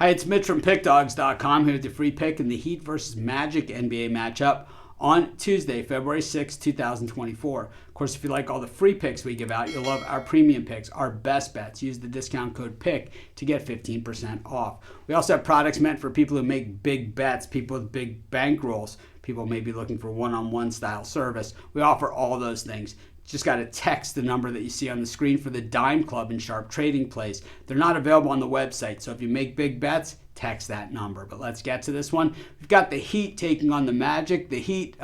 Hi, it's Mitch from Pickdawgz.com here with the free pick in the Heat versus Magic NBA matchup on Tuesday, February 6, 2024. Of course, if you like all the free picks we give out, you'll love our premium picks, our best bets. Use the discount code PICK to get 15% off. We also have products meant for people who make big bets, people with big bankrolls, people maybe looking for one-on-one style service. We offer all those things. Just got to text the number that you see on the screen for the Dime Club and Sharp Trading Plays. They're not available on the website, so if you make big bets, text that number. But let's get to this one. We've got the Heat taking on the Magic. The Heat,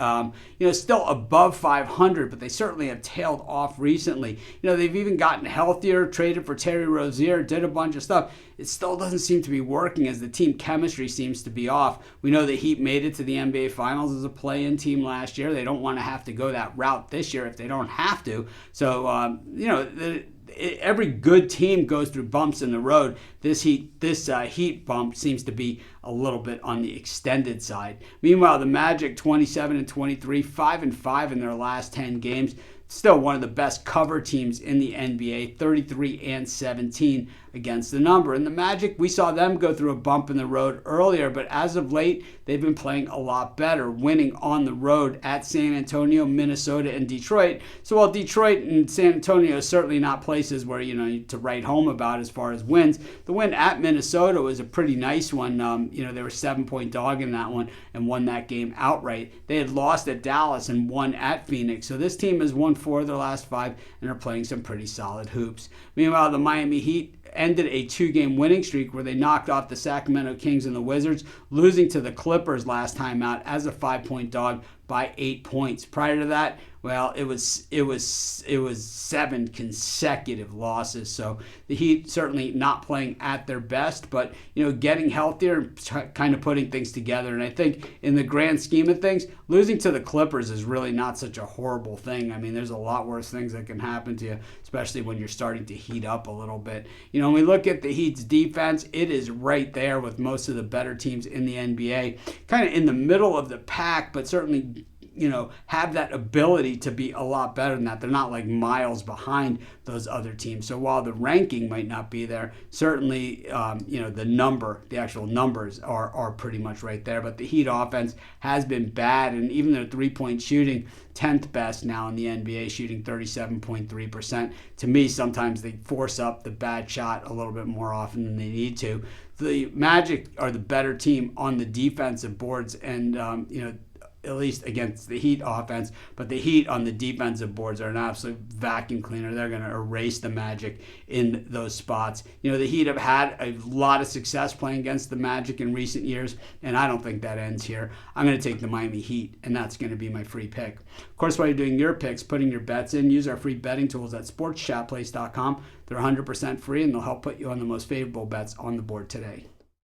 still above 500, but they certainly have tailed off recently. They've even gotten healthier, traded for Terry Rozier, did a bunch of stuff. It still doesn't seem to be working as the team chemistry seems to be off. We know the Heat made it to the NBA Finals as a play-in team last year. They don't want to have to go that route this year if they don't have to. So, every good team goes through bumps in the road. This Heat bump seems to be a little bit on the extended side. Meanwhile, the Magic 27-23, 5-5 in their last 10 games. Still one of the best cover teams in the NBA, 33-17 against the number. And the Magic, we saw them go through a bump in the road earlier, but as of late, they've been playing a lot better, winning on the road at San Antonio, Minnesota, and Detroit. So while Detroit and San Antonio are certainly not places where, to write home about as far as wins, the win at Minnesota was a pretty nice one. They were 7-point dog in that one and won that game outright. They had lost at Dallas and won at Phoenix. So this team has won 4 of their last 5 and are playing some pretty solid hoops. Meanwhile, the Miami Heat ended a 2-game winning streak where they knocked off the Sacramento Kings and the Wizards, losing to the Clippers last time out as a 5-point dog by 8 points. Prior to that, well, it was 7 consecutive losses. So the Heat certainly not playing at their best, but getting healthier and kind of putting things together. And I think in the grand scheme of things, losing to the Clippers is really not such a horrible thing. I mean, there's a lot worse things that can happen to you, especially when you're starting to heat up a little bit. When we look at the Heat's defense, it is right there with most of the better teams in the NBA, kind of in the middle of the pack, but certainly have that ability to be a lot better than that. They're not like miles behind those other teams. So while the ranking might not be there, certainly, the actual numbers are pretty much right there. But the Heat offense has been bad, and even their three-point shooting, 10th best now in the NBA, shooting 37.3%. To me, sometimes they force up the bad shot a little bit more often than they need to. The Magic are the better team on the defensive boards, and at least against the Heat offense, but the Heat on the defensive boards are an absolute vacuum cleaner. They're going to erase the Magic in those spots. The Heat have had a lot of success playing against the Magic in recent years, and I don't think that ends here. I'm going to take the Miami Heat, and that's going to be my free pick. Of course, while you're doing your picks, putting your bets in, use our free betting tools at sportschatplace.com. They're 100% free, and they'll help put you on the most favorable bets on the board today.